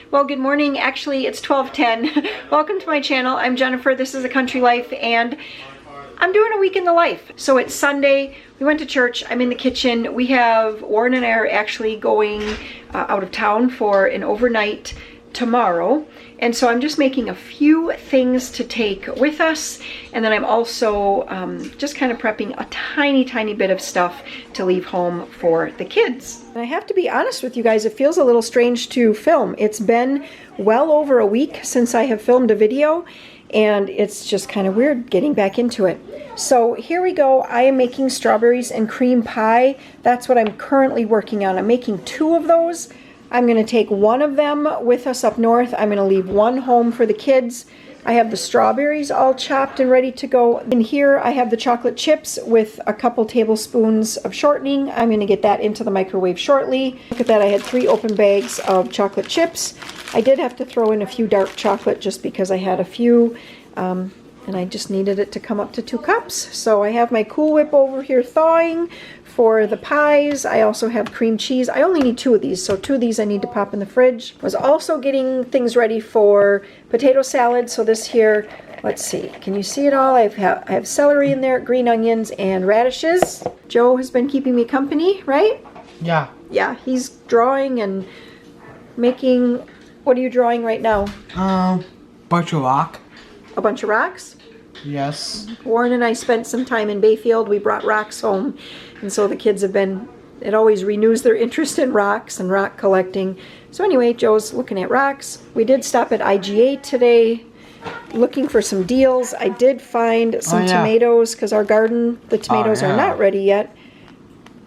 Well, good morning. Actually, it's 12:10. Welcome to my channel. I'm Jennifer. This is A Country Life, and I'm doing a week in the life. So it's Sunday. We went to church. I'm in the kitchen. Warren and I are actually going out of town for an overnight tomorrow. And so I'm just making a few things to take with us. And then I'm also just kind of prepping a tiny bit of stuff to leave home for the kids. And I have to be honest with you guys, it feels a little strange to film. It's been well over a week since I have filmed a video, and it's just kind of weird getting back into it. So here we go. I am making strawberries and cream pie. That's what I'm currently working on. I'm making 2 of those. I'm going to take one of them with us up north. I'm going to leave one home for the kids. I have the strawberries all chopped and ready to go. In here I have the chocolate chips with a couple tablespoons of shortening. I'm going to get that into the microwave shortly. Look at that, I had 3 open bags of chocolate chips. I did have to throw in a few dark chocolate just because I had a few, and I just needed it to come up to 2 cups. So I have my Cool Whip over here thawing for the pies. I also have cream cheese. I only need 2 of these, so 2 of these I need to pop in the fridge. Was also getting things ready for potato salad. So this here, let's see, can you see it all? I have celery in there, green onions, and radishes. Joe has been keeping me company, right? Yeah. Yeah, he's drawing and making. What are you drawing right now? Bunch of rock. A bunch of rocks? Yes. Warren and I spent some time in Bayfield. We brought rocks home, and so the kids have been, it always renews their interest in rocks and rock collecting. So anyway, Joe's looking at rocks. We did stop at IGA today looking for some deals. I did find some tomatoes because our garden, the tomatoes are not ready yet.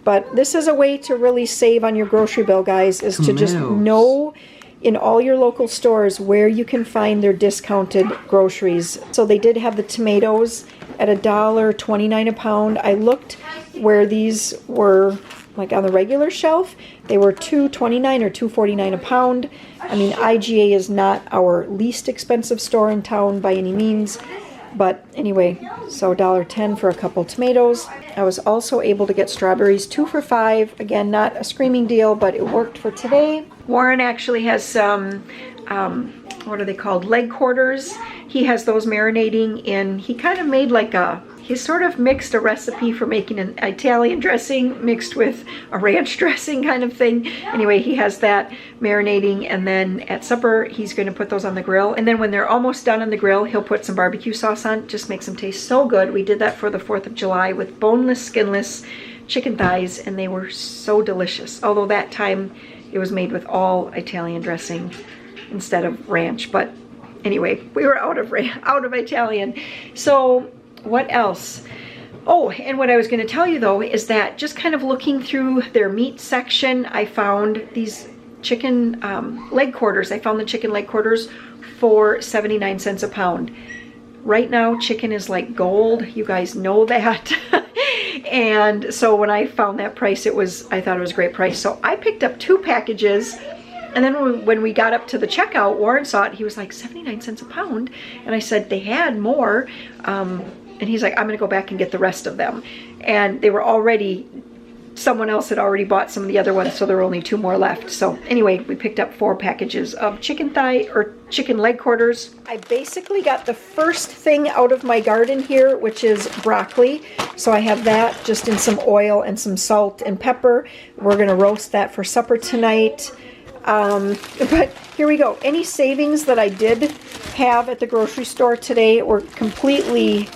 But this is a way to really save on your grocery bill, guys, is to just know in all your local stores where you can find their discounted groceries. So they did have the tomatoes at $1.29 a pound. I looked where these were like on the regular shelf. They were $2.29 or $2.49 a pound. I mean, IGA is not our least expensive store in town by any means. But anyway, so $1.10 for a couple tomatoes. I was also able to get strawberries 2 for $5. Again, not a screaming deal, but it worked for today. Warren actually has some, what are they called? Leg quarters. He has those marinating in, he kind of made like he sort of mixed a recipe for making an Italian dressing mixed with a ranch dressing kind of thing. Anyway, he has that marinating, and then at supper he's going to put those on the grill. And then when they're almost done on the grill, he'll put some barbecue sauce on. Just makes them taste so good. We did that for the 4th of July with boneless, skinless chicken thighs, and they were so delicious. Although that time it was made with all Italian dressing instead of ranch. But anyway, we were out of Italian. So what else? Oh, and what I was going to tell you though is that just kind of looking through their meat section, I found these chicken leg quarters. I found the chicken leg quarters for 79 cents a pound. Right now, chicken is like gold. You guys know that. And so when I found that price, I thought it was a great price. So I picked up 2 packages. And then when we got up to the checkout, Warren saw it. He was like, 79 cents a pound. And I said, they had more. And he's like, I'm going to go back and get the rest of them. And they were already, someone else had already bought some of the other ones, so there were only 2 more left. So anyway, we picked up 4 packages of chicken thigh or chicken leg quarters. I basically got the first thing out of my garden here, which is broccoli. So I have that just in some oil and some salt and pepper. We're going to roast that for supper tonight. But here we go. Any savings that I did have at the grocery store today were completely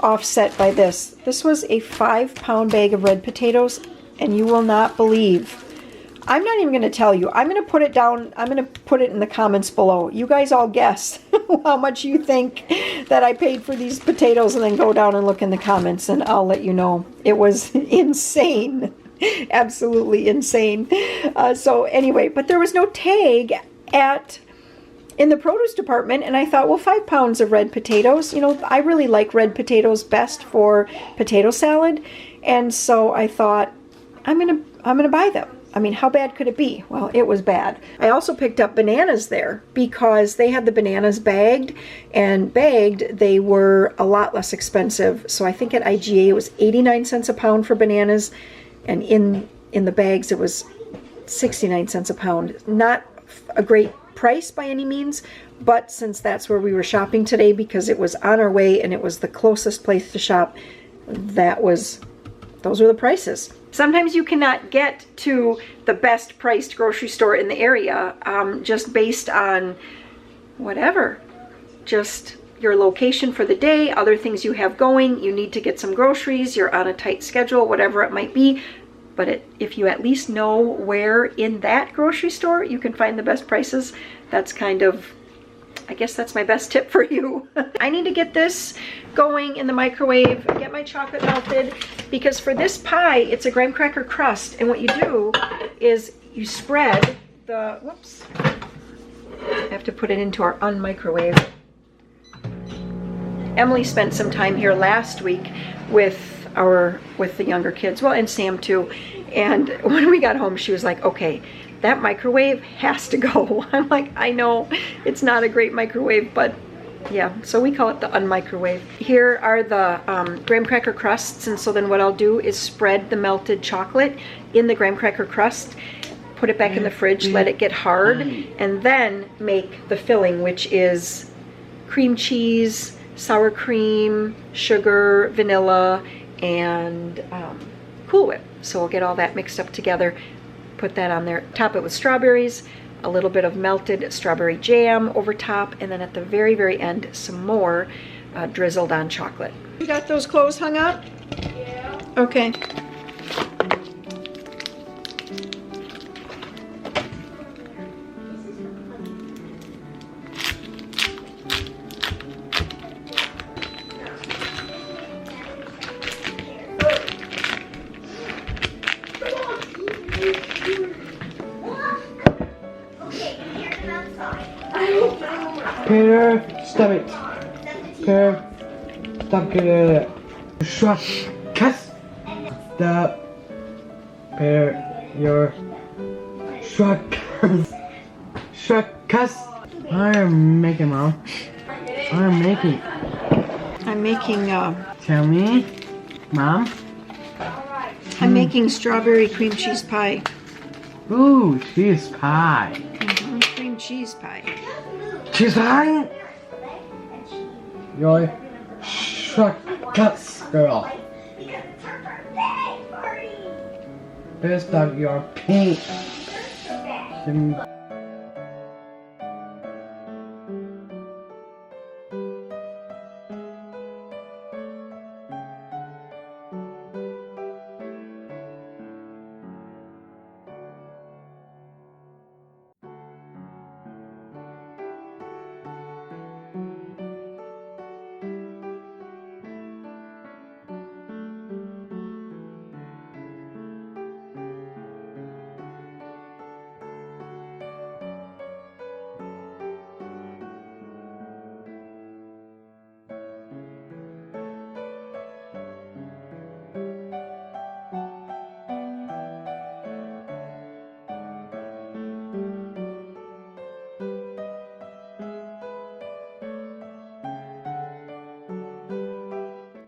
offset by this. This was a 5-pound bag of red potatoes, and you will not believe. I'm not even going to tell you. I'm going to put it down. I'm going to put it in the comments below. You guys all guess how much you think that I paid for these potatoes, and then go down and look in the comments, and I'll let you know. It was insane. Absolutely insane. So anyway, but there was no tag in the produce department, and I thought, well, 5 pounds of red potatoes. You know, I really like red potatoes best for potato salad, and so I thought, I'm gonna buy them. I mean, how bad could it be? Well, it was bad. I also picked up bananas there because they had the bananas bagged, and bagged they were a lot less expensive. So I think at IGA it was 89 cents a pound for bananas, and in the bags it was 69 cents a pound. Not a great price by any means, but since that's where we were shopping today because it was on our way and it was the closest place to shop, those are the prices. Sometimes you cannot get to the best priced grocery store in the area just based on whatever, just your location for the day, other things you have going. You need to get some groceries, you're on a tight schedule, whatever it might be. But if you at least know where in that grocery store you can find the best prices, that's kind of, I guess that's my best tip for you. I need to get this going in the microwave, get my chocolate melted, because for this pie, it's a graham cracker crust. And what you do is you spread the, whoops, I have to put it into our unmicrowave. Emily spent some time here last week with the younger kids, well, and Sam too. And when we got home, she was like, okay, that microwave has to go. I'm like, I know it's not a great microwave, but yeah, so we call it the unmicrowave. Here are the graham cracker crusts, and so then what I'll do is spread the melted chocolate in the graham cracker crust, put it back in the fridge, let it get hard, and then make the filling, which is cream cheese, sour cream, sugar, vanilla, and Cool Whip. So we'll get all that mixed up together, put that on there, top it with strawberries, a little bit of melted strawberry jam over top, and then at the very, very end, some more drizzled on chocolate. You got those clothes hung up? Yeah. Okay. Peter, stop it. Peter, stop it. Shrug, cuss. Stop. Peter, your shrug, shrug, cuss. I'm making, Mom. I'm making. Tell me, Mom. I'm making strawberry cream cheese pie. Ooh, cheese pie. Cream cheese pie. Cheese pie? You're shortcuts, girl. Best of your pink.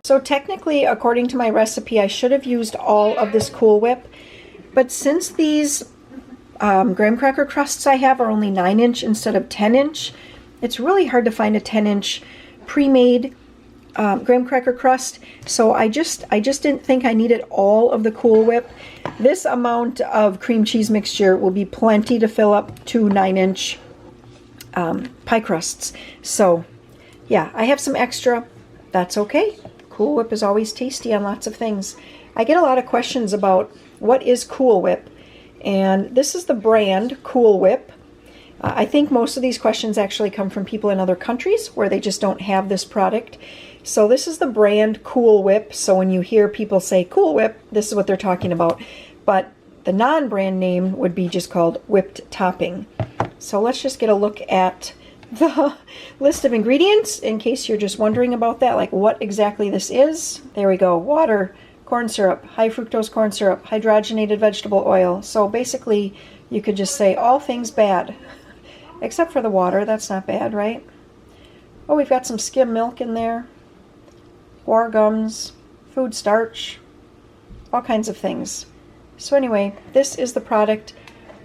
So technically, according to my recipe, I should have used all of this Cool Whip, but since these graham cracker crusts I have are only 9-inch instead of 10-inch, it's really hard to find a 10-inch pre-made graham cracker crust, so I just didn't think I needed all of the Cool Whip. This amount of cream cheese mixture will be plenty to fill up 2 9-inch pie crusts. So yeah, I have some extra. That's okay. Cool Whip is always tasty on lots of things. I get a lot of questions about what is Cool Whip, and this is the brand Cool Whip. I think most of these questions actually come from people in other countries where they just don't have this product. So this is the brand Cool Whip. So when you hear people say Cool Whip, this is what they're talking about. But the non-brand name would be just called Whipped Topping. So let's just get a look at the list of ingredients in case you're just wondering about that, like what exactly this is. There we go. Water, corn syrup, high fructose corn syrup, hydrogenated vegetable oil. So basically you could just say all things bad, except for the water. That's not bad, right? Oh, we've got some skim milk in there, guar gums, food starch, all kinds of things. So anyway, this is the product.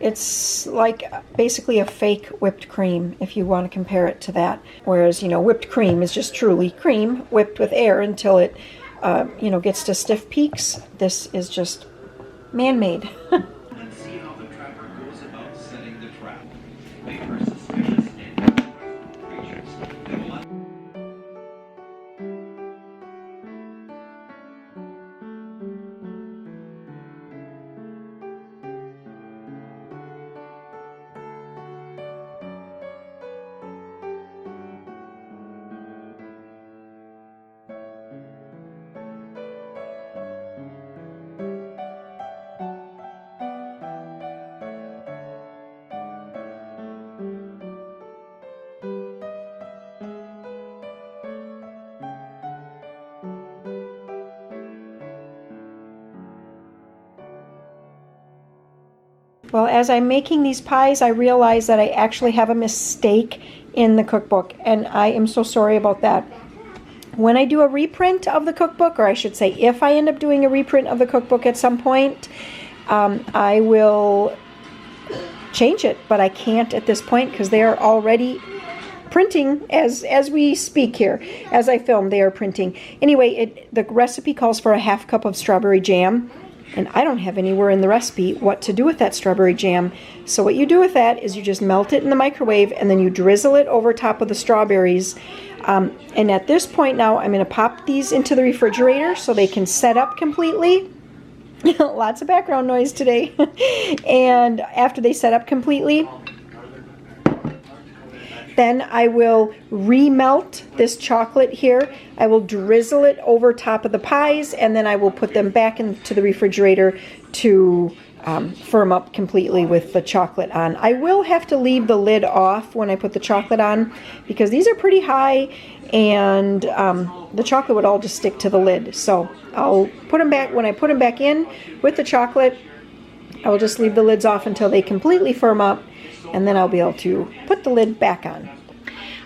It's like basically a fake whipped cream, if you want to compare it to that. Whereas, you know, whipped cream is just truly cream whipped with air until it, you know, gets to stiff peaks. This is just man-made. And see how the trapper goes about setting the trap. Make her suspicious and creatures. They will Well, as I'm making these pies, I realize that I actually have a mistake in the cookbook, and I am so sorry about that. When I do a reprint of the cookbook, or I should say if I end up doing a reprint of the cookbook at some point, I will change it, but I can't at this point because they are already printing as we speak here. As I film, they are printing. Anyway, the recipe calls for a half cup of strawberry jam, and I don't have anywhere in the recipe what to do with that strawberry jam. So what you do with that is you just melt it in the microwave and then you drizzle it over top of the strawberries. And at this point now, I'm going to pop these into the refrigerator so they can set up completely. Lots of background noise today. And after they set up completely, then I will remelt this chocolate here. I will drizzle it over top of the pies, and then I will put them back into the refrigerator to firm up completely with the chocolate on. I will have to leave the lid off when I put the chocolate on because these are pretty high, and the chocolate would all just stick to the lid. So I'll put them back. When I put them back in with the chocolate, I will just leave the lids off until they completely firm up, and then I'll be able to put the lid back on.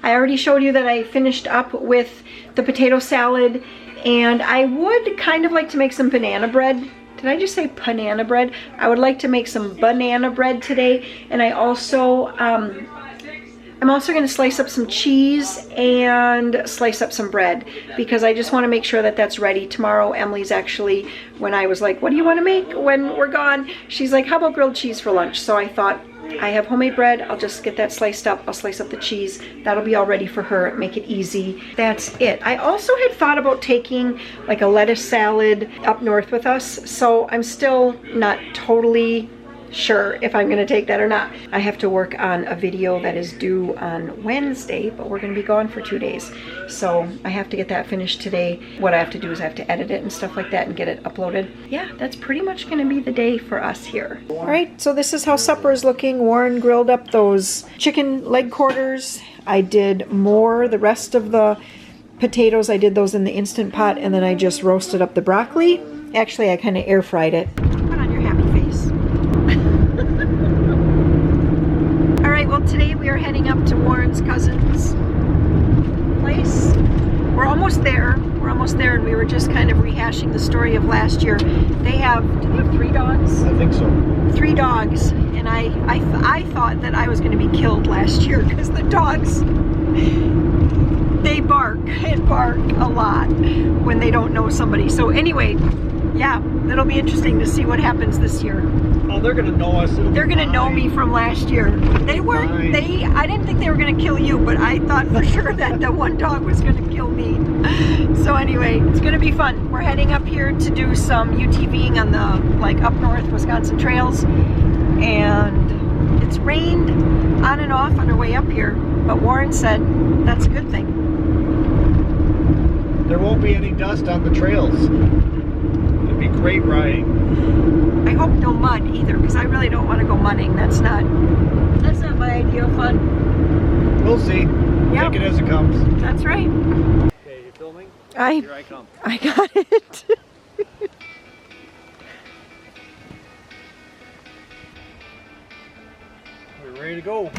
I already showed you that I finished up with the potato salad, and I would kind of like to make some banana bread. Did I just say banana bread? I would like to make some banana bread today, and I also, I'm also going to slice up some cheese and slice up some bread because I just want to make sure that that's ready. Tomorrow, Emily's actually, when I was like, what do you want to make when we're gone? She's like, how about grilled cheese for lunch? So I thought, I have homemade bread. I'll just get that sliced up. I'll slice up the cheese. That'll be all ready for her. Make it easy. That's it. I also had thought about taking like a lettuce salad up north with us. So I'm still not totally sure if I'm going to take that or not. I have to work on a video that is due on Wednesday, but we're going to be gone for 2 days. So I have to get that finished today. What I have to do is I have to edit it and stuff like that and get it uploaded. Yeah, that's pretty much going to be the day for us here. All right, so this is how supper is looking. Warren grilled up those chicken leg quarters. I did more. The rest of the potatoes, I did those in the Instant Pot, and then I just roasted up the broccoli. Actually, I kind of air fried it. Put on your happy face. Alright, well today we are heading up to Warren's cousin's place. We're almost there. We're almost there, and we were just kind of rehashing the story of last year. They have, do they have 3 dogs? I think so. 3 dogs, and I thought that I was going to be killed last year because the dogs, they bark and bark a lot when they don't know somebody. So anyway, yeah, it'll be interesting to see what happens this year. Oh, they're gonna know us. They're gonna know me from last year. They weren't, I didn't think they were gonna kill you, but I thought for sure that the one dog was gonna kill me. So anyway, it's gonna be fun. We're heading up here to do some UTVing on the, like, up north Wisconsin trails. And it's rained on and off on our way up here, but Warren said that's a good thing. There won't be any dust on the trails. It'll be great riding. I hope no mud either, because I really don't want to go mudding. That's not my idea of fun. We'll see. We'll Yep. take it as it comes. That's right. Okay, you filming? Here I come. I got it. We're ready to go.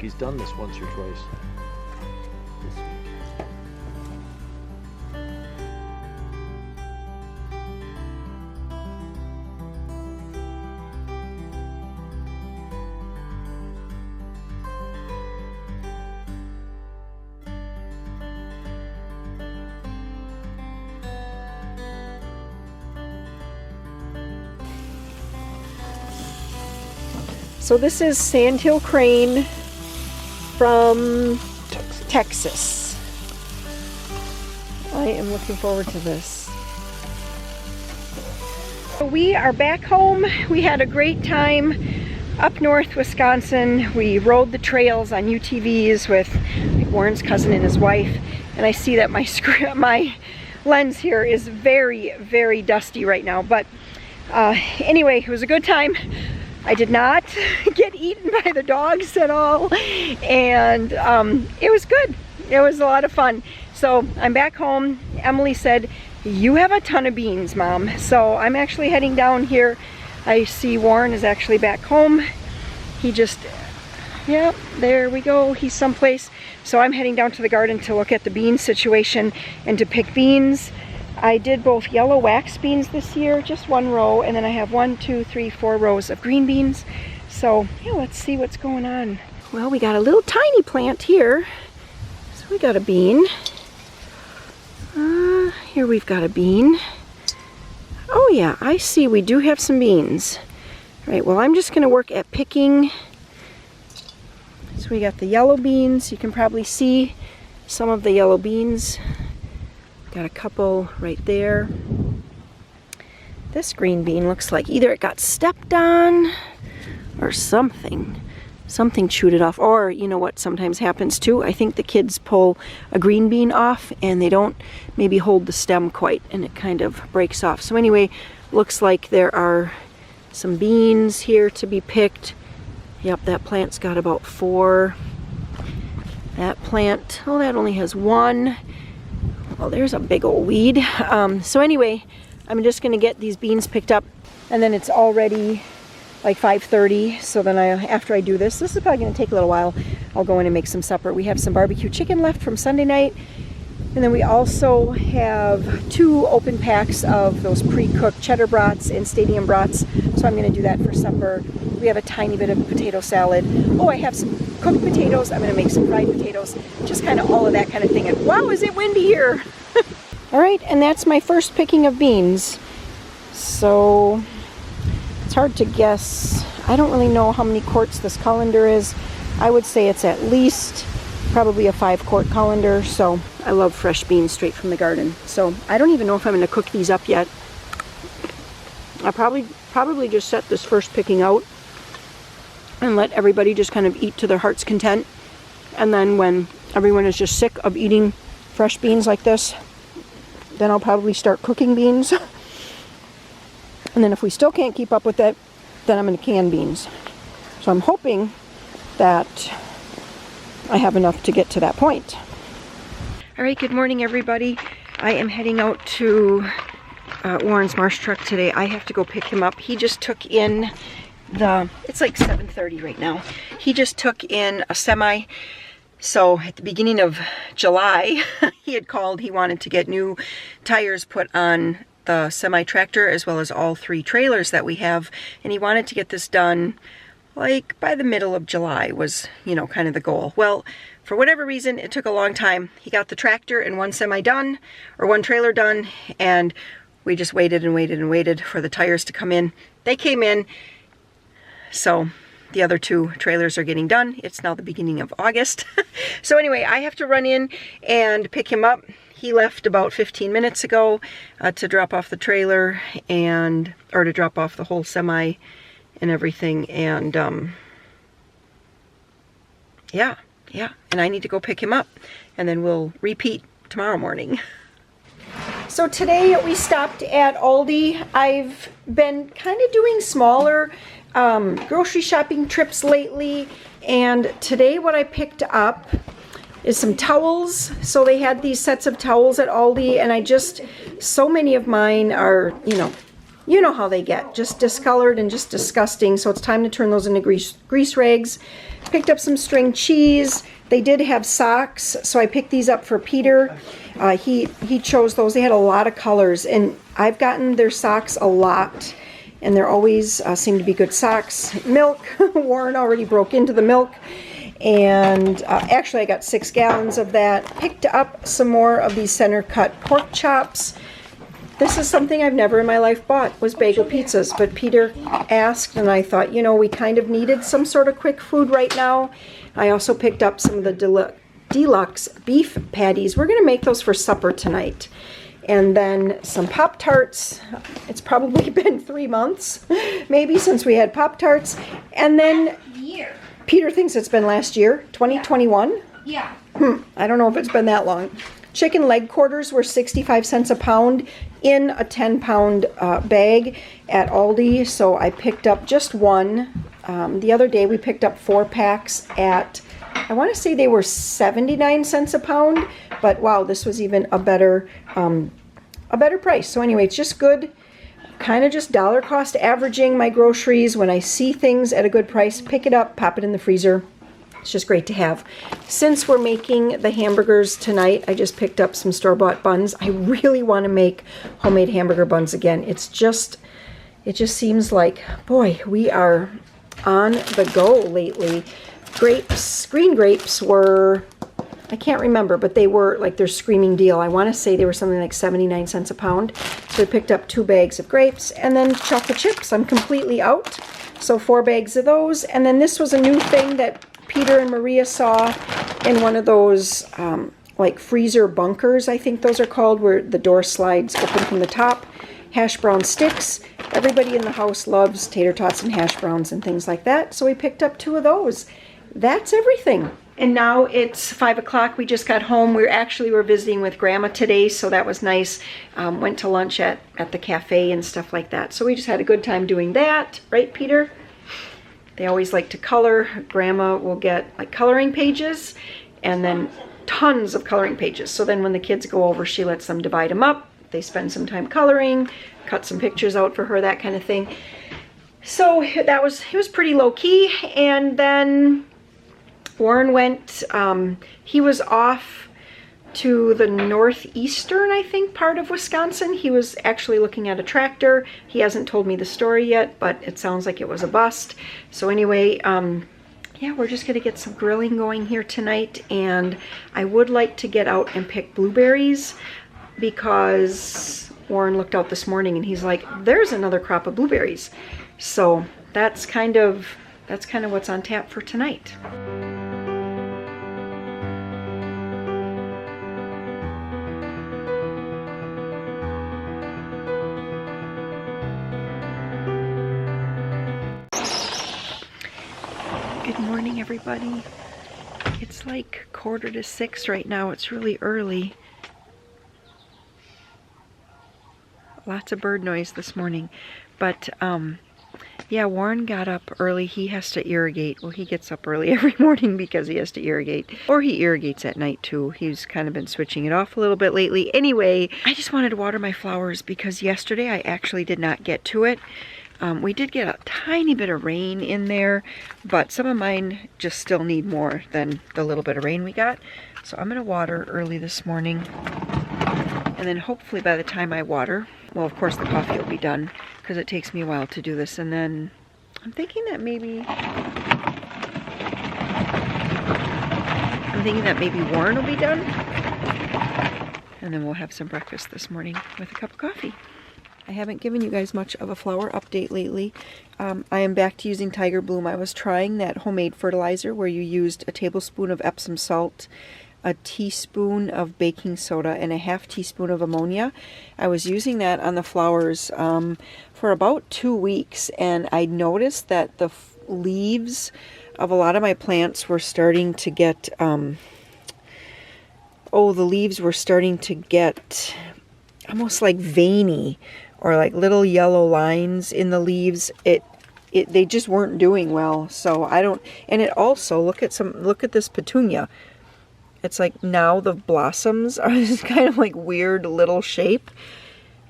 He's done this once or twice this week. So this is Sandhill Crane from Texas. I am looking forward to this. So we are back home. We had a great time up north Wisconsin. We rode the trails on UTVs with Warren's cousin and his wife, and I see that my lens here is very, very dusty right now, but anyway, it was a good time. I did not get eaten by the dogs at all, and it was good. It was a lot of fun. So I'm back home. Emily said, "You have a ton of beans, Mom." So I'm actually heading down here. I see Warren is actually back home. He just, yeah, there we go. He's someplace. So I'm heading down to the garden to look at the bean situation and to pick beans. I did both yellow wax beans this year, just one row, and then I have 1, 2, 3, 4 rows of green beans. So yeah, let's see what's going on. Well, we got a little tiny plant here. So we got a bean. Here we've got a bean. Oh yeah, I see we do have some beans. All right, well, I'm just gonna work at picking. So we got the yellow beans. You can probably see some of the yellow beans. Got a couple right there. This green bean looks like either it got stepped on or something. Something chewed it off. Or, you know what sometimes happens too? I think the kids pull a green bean off and they don't maybe hold the stem quite, and it kind of breaks off. So anyway, looks like there are some beans here to be picked. Yep, that plant's got about 4. That plant, oh, that only has 1. Well, there's a big old weed. So anyway, I'm just gonna get these beans picked up, and then it's already like 5:30. So then after I do this is probably gonna take a little while, I'll go in and make some supper. We have some barbecue chicken left from Sunday night, and then we also have 2 open packs of those pre-cooked cheddar brats and stadium brats. So I'm gonna do that for supper. We have a tiny bit of potato salad. Oh, I have some cooked potatoes. I'm gonna make some fried potatoes. Just kind of all of that kind of thing. And wow, is it windy here? All right, and that's my first picking of beans. So it's hard to guess. I don't really know how many quarts this colander is. I would say it's at least probably a 5-quart colander. So I love fresh beans straight from the garden. So I don't even know if I'm gonna cook these up yet. I probably just set this first picking out and let everybody just kind of eat to their heart's content. And then when everyone is just sick of eating fresh beans like this, then I'll probably start cooking beans. And then if we still can't keep up with it, then I'm going to can beans. So I'm hoping that I have enough to get to that point. All right, good morning, everybody. I am heading out to Warren's marsh truck today. I have to go pick him up. He just took in it's like 7:30 right now. He just took in a semi. So at the beginning of July, he had called. He wanted to get new tires put on the semi-tractor as well as all 3 trailers that we have. And he wanted to get this done like by the middle of July was, you know, kind of the goal. Well, for whatever reason, it took a long time. He got the tractor and 1 semi done, or 1 trailer done, and we just waited and waited and waited for the tires to come in. They came in. So the other 2 trailers are getting done. It's now the beginning of August. So anyway, I have to run in and pick him up. He left about 15 minutes ago to drop off the trailer or to drop off the whole semi and everything. And yeah, and I need to go pick him up, and then we'll repeat tomorrow morning. So today we stopped at Aldi. I've been kind of doing smaller grocery shopping trips lately, and today what I picked up is some towels. So they had these sets of towels at Aldi, and so many of mine are, you know how they get, just discolored and just disgusting. So it's time to turn those into grease rags. Picked up some string cheese. They did have socks, so I picked these up for Peter. He chose those. They had a lot of colors, and I've gotten their socks a lot, and they're always seem to be good socks. Milk, Warren already broke into the milk, and actually I got 6 gallons of that. Picked up some more of these center cut pork chops. This is something I've never in my life bought, was bagel pizzas, but Peter asked, and I thought, we kind of needed some sort of quick food right now. I also picked up some of the deluxe beef patties. We're going to make those for supper tonight. And then some Pop-Tarts. It's probably been 3 months, maybe, since we had Pop-Tarts. And then Peter thinks it's been last year, 2021. Yeah. I don't know if it's been that long. Chicken leg quarters were 65 cents a pound in a 10-pound bag at Aldi, so I picked up just one. The other day we picked up 4 packs at, I want to say they were 79 cents a pound, but wow, this was even a better price. So anyway, it's just good, kind of just dollar cost averaging my groceries. When I see things at a good price, pick it up, pop it in the freezer. It's just great to have. Since we're making the hamburgers tonight, I just picked up some store-bought buns. I really want to make homemade hamburger buns again. It just seems like, boy, we are on the go lately. Green grapes were, I can't remember, but they were like their screaming deal. I want to say they were something like 79 cents a pound. So we picked up 2 bags of grapes, and then chocolate chips. I'm completely out. So 4 bags of those. And then this was a new thing that Peter and Maria saw in one of those like freezer bunkers, I think those are called, where the door slides open from the top. Hash brown sticks. Everybody in the house loves tater tots and hash browns and things like that, so we picked up 2 of those. That's everything. And now it's 5 o'clock. We just got home. We were visiting with Grandma today, so that was nice. Went to lunch at the cafe and stuff like that. So we just had a good time doing that. Right, Peter? They always like to color. Grandma will get like coloring pages and then tons of coloring pages. So then when the kids go over, she lets them divide them up. They spend some time coloring, cut some pictures out for her, that kind of thing. So it was pretty low key. And then Warren went, he was off to the northeastern, I think, part of Wisconsin. He was actually looking at a tractor. He hasn't told me the story yet, but it sounds like it was a bust. So anyway, yeah, we're just gonna get some grilling going here tonight, and I would like to get out and pick blueberries, because Warren looked out this morning and he's like, there's another crop of blueberries. So that's kind of what's on tap for tonight. Good morning, everybody. It's like 5:45 right now. It's really early. Lots of bird noise this morning. But yeah, Warren got up early. He has to irrigate. Well, he gets up early every morning because he has to irrigate. Or he irrigates at night too. He's kind of been switching it off a little bit lately. Anyway, I just wanted to water my flowers because yesterday I actually did not get to it. We did get a tiny bit of rain in there, but some of mine just still need more than the little bit of rain we got. So I'm going to water early this morning. And then hopefully by the time I water, well, of course the coffee will be done because it takes me a while to do this. And then I'm thinking that maybe Warren will be done. And then we'll have some breakfast this morning with a cup of coffee. I haven't given you guys much of a flower update lately. I am back to using Tiger Bloom. I was trying that homemade fertilizer where you used a tablespoon of Epsom salt a teaspoon of baking soda and a half teaspoon of ammonia. I was using that on the flowers for about 2 weeks, and I noticed that the leaves of a lot of my plants were starting to get, the leaves were starting to get almost like veiny, or like little yellow lines in the leaves. They just weren't doing well. So I don't, and it also, look at this petunia. It's like now the blossoms are this kind of like weird little shape.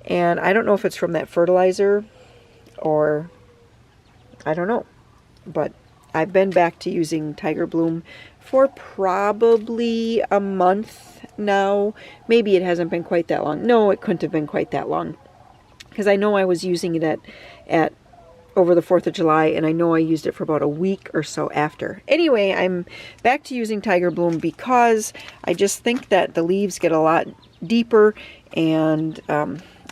And I don't know if it's from that fertilizer or I don't know. But I've been back to using Tiger Bloom for probably a month now. Maybe it hasn't been quite that long. No, it couldn't have been quite that long. Because I know I was using it at over the 4th of July, and I know I used it for about a week or so after. Anyway, I'm back to using Tiger Bloom because I just think that the leaves get a lot deeper, and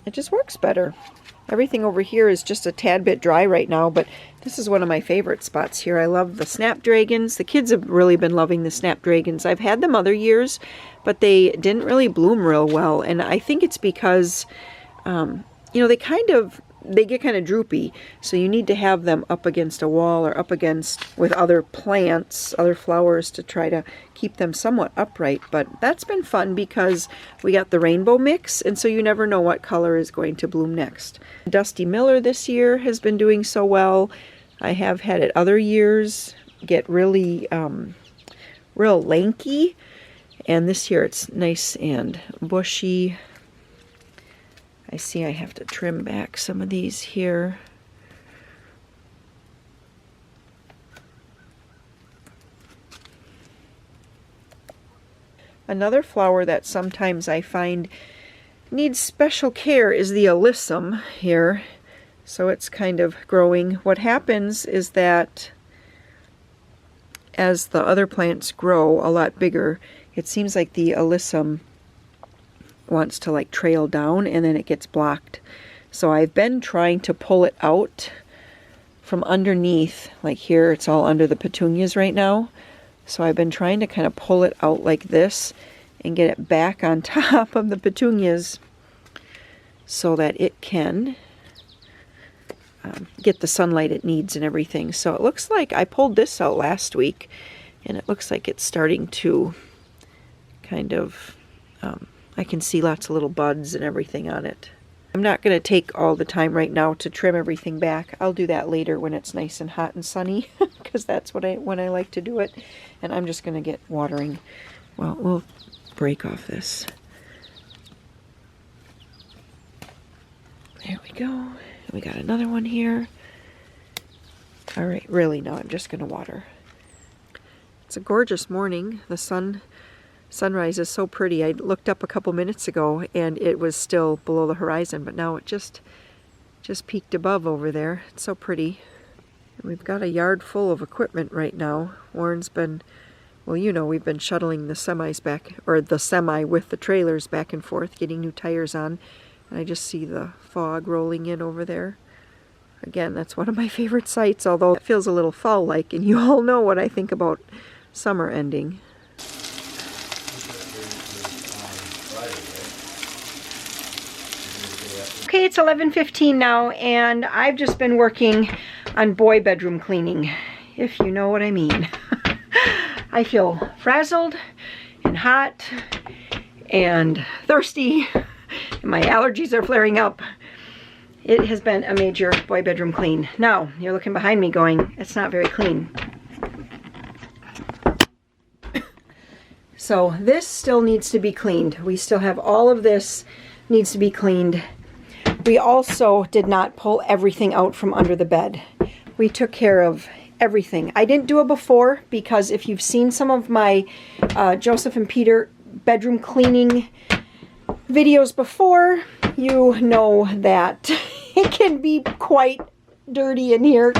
it just works better. Everything over here is just a tad bit dry right now, but this is one of my favorite spots here. I love the snapdragons. The kids have really been loving the snapdragons. I've had them other years, but they didn't really bloom real well, and I think it's because you know, they get kind of droopy, so you need to have them up against a wall or up against with other plants, other flowers, to try to keep them somewhat upright. But that's been fun because we got the rainbow mix, and so you never know what color is going to bloom next. Dusty Miller this year has been doing so well. I have had it other years get really real lanky, and this year it's nice and bushy. I see I have to trim back some of these here. Another flower that sometimes I find needs special care is the alyssum here. So it's kind of growing. What happens is that as the other plants grow a lot bigger, it seems like the alyssum wants to like trail down, and then it gets blocked. So I've been trying to pull it out from underneath. Like here, it's all under the petunias right now. So I've been trying to kind of pull it out like this and get it back on top of the petunias so that it can get the sunlight it needs and everything. So it looks like I pulled this out last week, and it looks like it's starting to kind of I can see lots of little buds and everything on it. I'm not going to take all the time right now to trim everything back. I'll do that later when it's nice and hot and sunny, because that's when I like to do it. And I'm just going to get watering. Well, we'll break off this. There we go. We got another one here. All right, really now I'm just going to water. It's a gorgeous morning. The sunrise is so pretty. I looked up a couple minutes ago and it was still below the horizon, but now it just peeked above over there. It's so pretty. And we've got a yard full of equipment right now. Warren's been, well, you know, we've been shuttling the semis back, or the semi with the trailers back and forth, getting new tires on. And I just see the fog rolling in over there. Again, that's one of my favorite sights, although it feels a little fall-like, and you all know what I think about summer ending. Okay, it's 11:15 now, and I've just been working on boy bedroom cleaning, if you know what I mean. I feel frazzled and hot and thirsty, and my allergies are flaring up. It has been a major boy bedroom clean. Now, you're looking behind me going, it's not very clean. So this still needs to be cleaned. We still have all of this needs to be cleaned. We also did not pull everything out from under the bed. We took care of everything. I didn't do it before because if you've seen some of my Joseph and Peter bedroom cleaning videos before, you know that it can be quite dirty in here,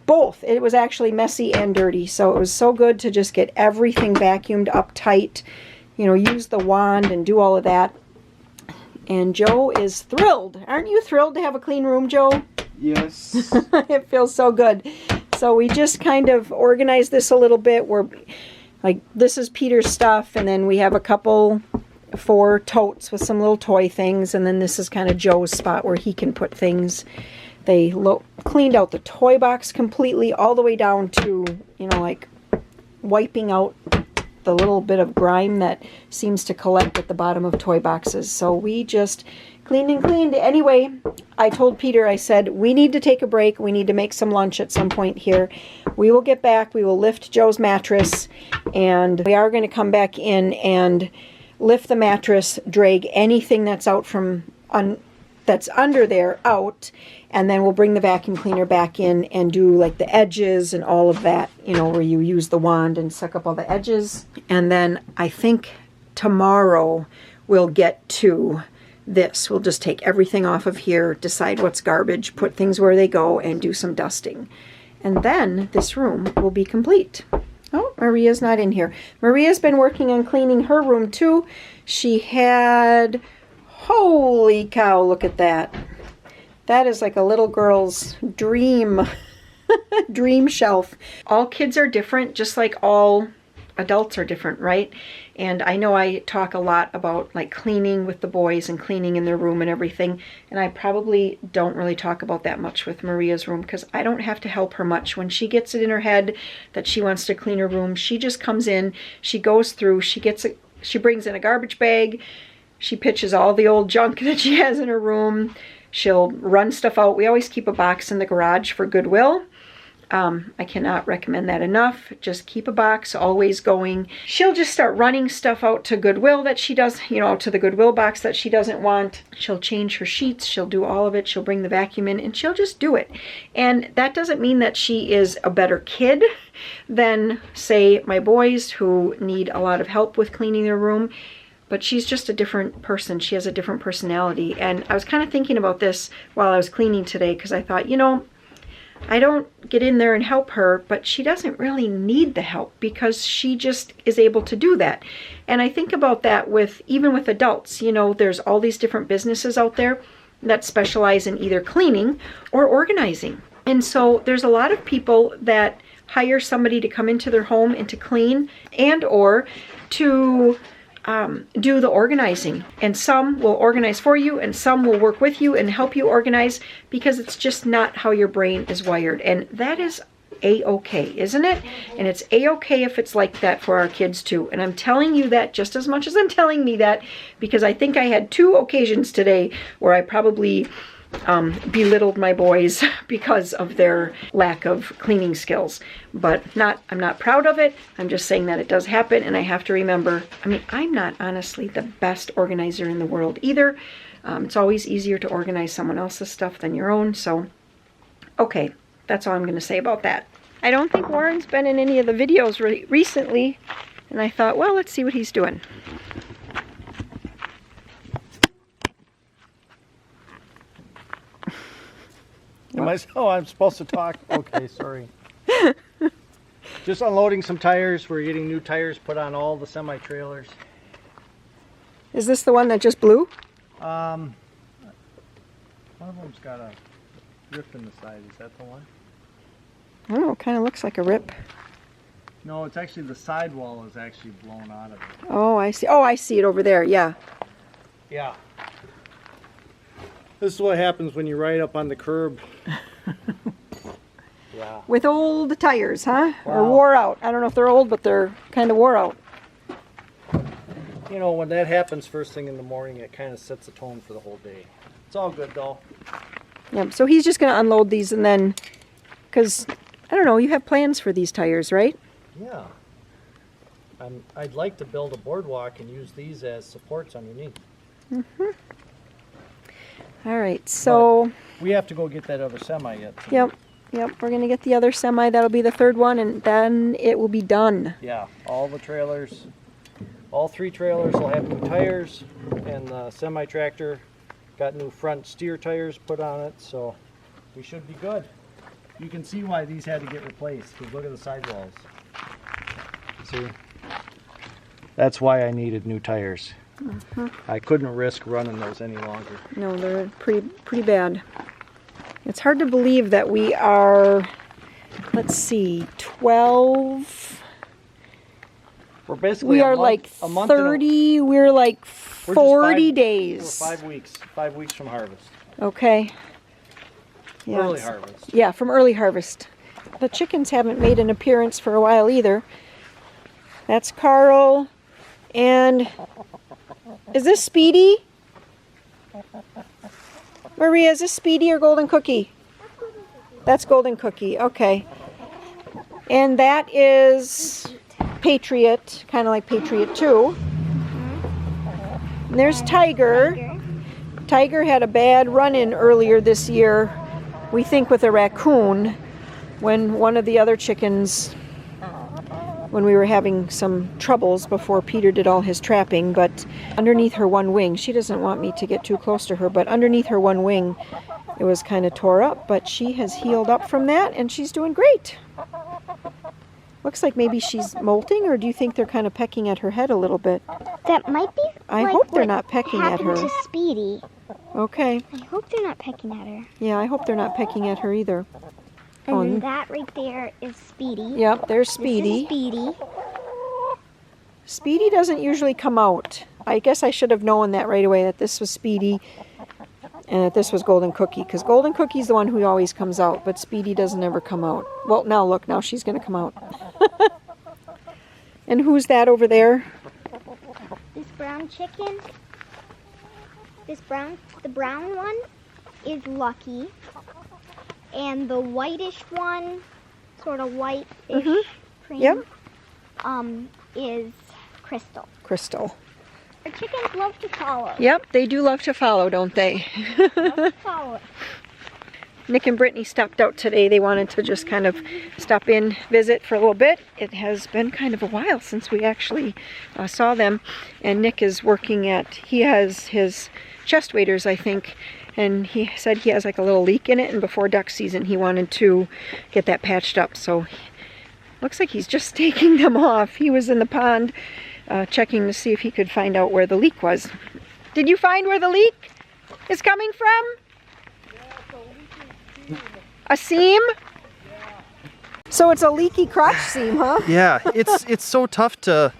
both. It was actually messy and dirty, so it was so good to just get everything vacuumed up tight, you know, use the wand and do all of that. And Joe is thrilled. Aren't you thrilled to have a clean room, Joe? Yes. It feels so good. So we just kind of organized this a little bit. We're like this is Peter's stuff, and then we have a couple 4 totes with some little toy things, and then this is kind of Joe's spot where he can put things. They cleaned out the toy box completely, all the way down to, you know, like wiping out the little bit of grime that seems to collect at the bottom of toy boxes. So we just cleaned and cleaned. Anyway, I told Peter, I said, we need to take a break. We need to make some lunch at some point here. We will get back. We will lift Joe's mattress, and we are going to come back in and lift the mattress, drag anything that's out from that's under there out, and then we'll bring the vacuum cleaner back in and do like the edges and all of that, you know, where you use the wand and suck up all the edges. And then I think tomorrow we'll get to this. We'll just take everything off of here, decide what's garbage, put things where they go, and do some dusting. And then this room will be complete. Oh, Maria's not in here. Maria's been working on cleaning her room too. She had, holy cow, look at that. That is like a little girl's dream, dream shelf. All kids are different, just like all adults are different, right? And I know I talk a lot about like cleaning with the boys and cleaning in their room and everything, and I probably don't really talk about that much with Maria's room because I don't have to help her much. When she gets it in her head that she wants to clean her room, she just comes in, she goes through, she brings in a garbage bag, she pitches all the old junk that she has in her room, she'll run stuff out. We always keep a box in the garage for Goodwill. I cannot recommend that enough. Just keep a box always going. She'll just start running stuff out to Goodwill that she does, you know, to the Goodwill box that she doesn't want. She'll change her sheets. She'll do all of it. She'll bring the vacuum in and she'll just do it. And that doesn't mean that she is a better kid than, say, my boys who need a lot of help with cleaning their room. But she's just a different person. She has a different personality. And I was kind of thinking about this while I was cleaning today because I thought, you know, I don't get in there and help her, but she doesn't really need the help because she just is able to do that. And I think about that even with adults. You know, there's all these different businesses out there that specialize in either cleaning or organizing. And so there's a lot of people that hire somebody to come into their home and to clean and or to do the organizing. And some will organize for you and some will work with you and help you organize because it's just not how your brain is wired. And that is a-okay, isn't it? And it's a-okay if it's like that for our kids too. And I'm telling you that just as much as I'm telling me that because I think I had 2 occasions today where I probably belittled my boys because of their lack of cleaning skills. But I'm not proud of it. I'm just saying that it does happen, and I have to remember, I mean, I'm not honestly the best organizer in the world either. It's always easier to organize someone else's stuff than your own. So, okay, that's all I'm going to say about that. I don't think Warren's been in any of the videos recently, and I thought, well, let's see what he's doing. I'm supposed to talk? Okay, sorry. Just unloading some tires. We're getting new tires put on all the semi-trailers. Is this the one that just blew? One of them's got a rip in the side. Is that the one? I don't know, it kind of looks like a rip. No, it's actually the sidewall is actually blown out of it. Oh, I see. Oh, I see it over there, yeah. Yeah. This is what happens when you ride up on the curb. Yeah. With old tires, huh? Wow. Or wore out. I don't know if they're old, but they're kind of wore out. You know, when that happens first thing in the morning, it kind of sets the tone for the whole day. It's all good, though. Yep, so he's just going to unload these and then, because, I don't know, you have plans for these tires, right? Yeah. I'd like to build a boardwalk and use these as supports underneath. Mm-hmm. All right, so... But we have to go get that other semi yet. Yep, we're going to get the other semi. That'll be the 3rd one, and then it will be done. Yeah, all the trailers, all 3 trailers will have new tires, and the semi-tractor got new front steer tires put on it, so we should be good. You can see why these had to get replaced, because look at the sidewalls. See? That's why I needed new tires. Mm-hmm. I couldn't risk running those any longer. No, they're pretty bad. It's hard to believe that we are, let's see, 12 We're basically We a are month, like a month and 30, we're like we're just 40 We're days. 5 weeks. 5 weeks from harvest. Okay. Yeah, Early it's- harvest. Yeah, from early harvest. The chickens haven't made an appearance for a while either. That's Carl. And is this Speedy? Maria, is this Speedy or Golden Cookie? That's Golden Cookie, okay. And that is Patriot, kind of like Patriot 2. And there's Tiger. Tiger had a bad run-in earlier this year, we think with a raccoon, when one of the other chickens, when we were having some troubles before Peter did all his trapping, but underneath her one wing, she doesn't want me to get too close to her, but underneath her one wing, it was kind of tore up, but she has healed up from that and she's doing great. Looks like maybe she's molting, or do you think they're kind of pecking at her head a little bit? That might be. I like hope they're what not pecking at happened her. to Speedy. Okay. I hope they're not pecking at her. Yeah, I hope they're not pecking at her either. And Oh, then that right there is Speedy. Yep, there's This Speedy. is Speedy. Speedy doesn't usually come out. I guess I should have known that right away, that this was Speedy and that this was Golden Cookie, because Golden Cookie's the one who always comes out, but Speedy doesn't ever come out. Well, now look, now she's going to come out. And who's that over there? This brown chicken. The brown one is Lucky. And the whitish one, sort of whitish cream, Yep. is Crystal. Crystal. Our chickens love to follow. Yep, they do love to follow, don't they? Love to follow. Nick and Brittany stopped out today. They wanted to just kind of stop in, visit for a little bit. It has been kind of a while since we actually saw them. And Nick is working at, he has his chest waders, I think, and he said he has like a little leak in it, and before duck season he wanted to get that patched up. So looks like he's just taking them off. He was in the pond checking to see if he could find out where the leak was. Did you find where the leak is coming from? A seam? So it's a leaky crotch seam, huh? Yeah, it's so tough to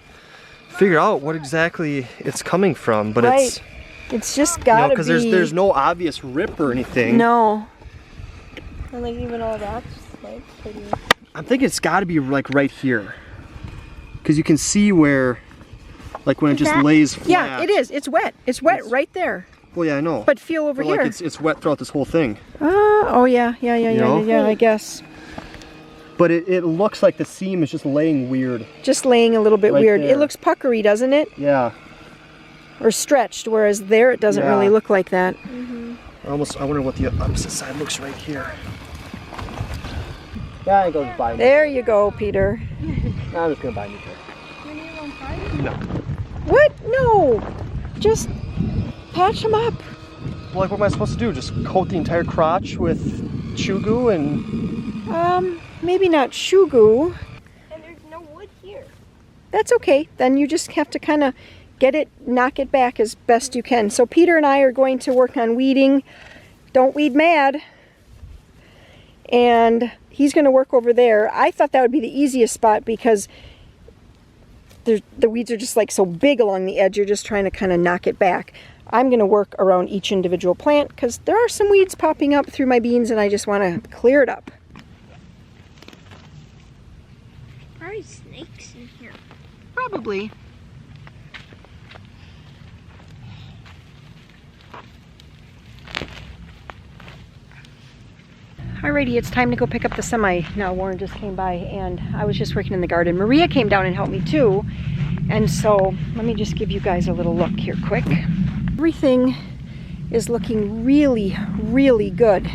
figure out what exactly it's coming from, but Right. It's just gotta because be. there's no obvious rip or anything. No. And like even all that's like pretty. I'm thinking it's got to be like right here, because you can see where, like when it just lays flat. Yeah, it is. It's wet. It's wet It's- right there. Well, yeah, I know. But feel over But, here. like it's wet throughout this whole thing. Oh yeah, know? I guess. But it looks like the seam is just laying weird. Just laying a little bit Right weird. there. It looks puckery, doesn't it? Yeah. Or stretched, whereas there it doesn't Yeah. really look like that. I wonder what the opposite side looks right here. Yeah, it goes by. There you go, Peter. I'm just gonna buy a new pair. No. What? No. Just patch them up. Well, like what am I supposed to do? Just coat the entire crotch with chew goo and Maybe not shugu. And there's no wood here. That's okay. Then you just have to kind of get it, knock it back as best you can. So Peter and I are going to work on weeding. Don't weed mad. And he's going to work over there. I thought that would be the easiest spot because the weeds are just like so big along the edge. You're just trying to kind of knock it back. I'm going to work around each individual plant because there are some weeds popping up through my beans and I just want to clear it up. Probably snakes in here. Probably. Alrighty, it's time to go pick up the semi. Now Warren just came by and I was just working in the garden. Maria came down and helped me too. And so let me just give you guys a little look here quick. Everything is looking really, really good.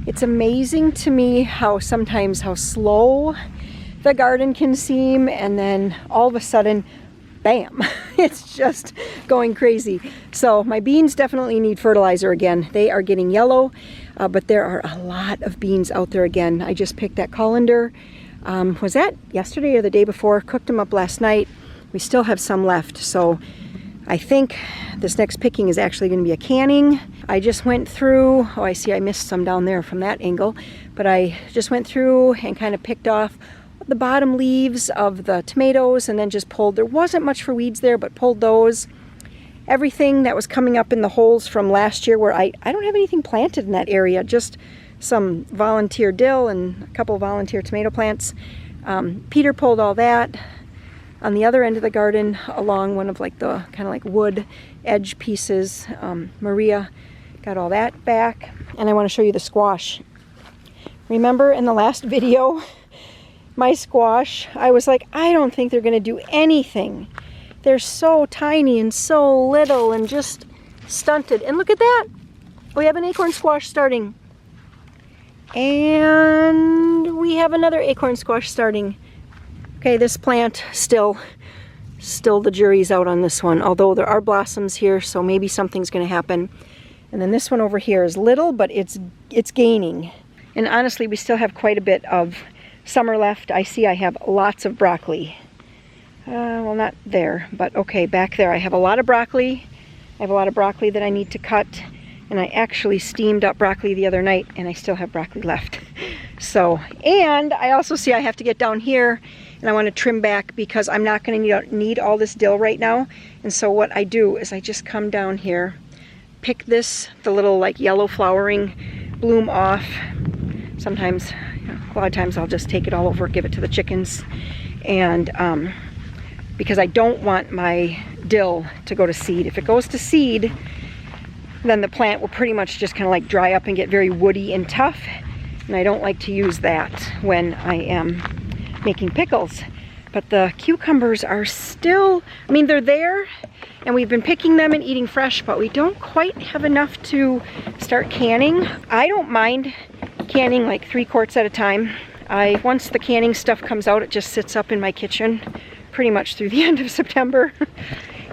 It's amazing to me how sometimes how slow the garden can seem, and then all of a sudden, bam, it's just going crazy. So my beans definitely need fertilizer again. They are getting yellow, but there are a lot of beans out there again. I just picked that colander. Was that yesterday or the day before? Cooked them up last night. We still have some left, so I think this next picking is actually going to be a canning. I just went through, oh I see I missed some down there from that angle, but I just went through and kind of picked off the bottom leaves of the tomatoes and then just pulled. There wasn't much for weeds there, but pulled those. Everything that was coming up in the holes from last year where I don't have anything planted in that area, just some volunteer dill and a couple volunteer tomato plants. Peter pulled all that on the other end of the garden along one of like the kind of like wood edge pieces. Maria got all that back. And I want to show you the squash. Remember in the last video, my squash, I was like, I don't think they're going to do anything. They're so tiny and so little and just stunted. And look at that. We have an acorn squash starting. And we have another acorn squash starting. Okay, this plant still the jury's out on this one, although there are blossoms here, so maybe something's going to happen. And then this one over here is little, but it's gaining. And honestly, we still have quite a bit of summer left. I see I have lots of broccoli. Well, not there, but okay, back there I have a lot of broccoli. I have a lot of broccoli that I need to cut. And I actually steamed up broccoli the other night, and I still have broccoli left. So, and I also see I have to get down here, and I want to trim back because I'm not going to need all this dill right now. And so what I do is I just come down here, pick this, the little like yellow flowering bloom off. Sometimes, a lot of times I'll just take it all over, give it to the chickens. And because I don't want my dill to go to seed. If it goes to seed, then the plant will pretty much just kind of like dry up and get very woody and tough. And I don't like to use that when I am making pickles. But the cucumbers are still, I mean, they're there and we've been picking them and eating fresh, but we don't quite have enough to start canning. I don't mind canning like 3 quarts at a time. Once the canning stuff comes out, it just sits up in my kitchen pretty much through the end of September.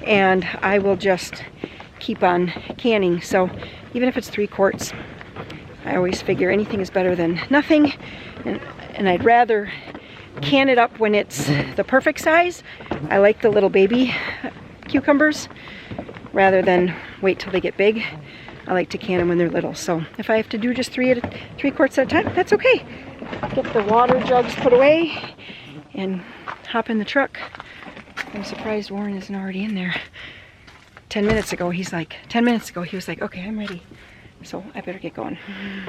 And I will just keep on canning. So even if it's 3 quarts, I always figure anything is better than nothing, and I'd rather can it up when it's the perfect size. I like the little baby cucumbers rather than wait till they get big. I like to can them when they're little. So if I have to do just 3 quarts at a time, that's okay. Get the water jugs put away and hop in the truck. I'm surprised Warren isn't already in there. 10 minutes ago he was like, okay, I'm ready. So I better get going.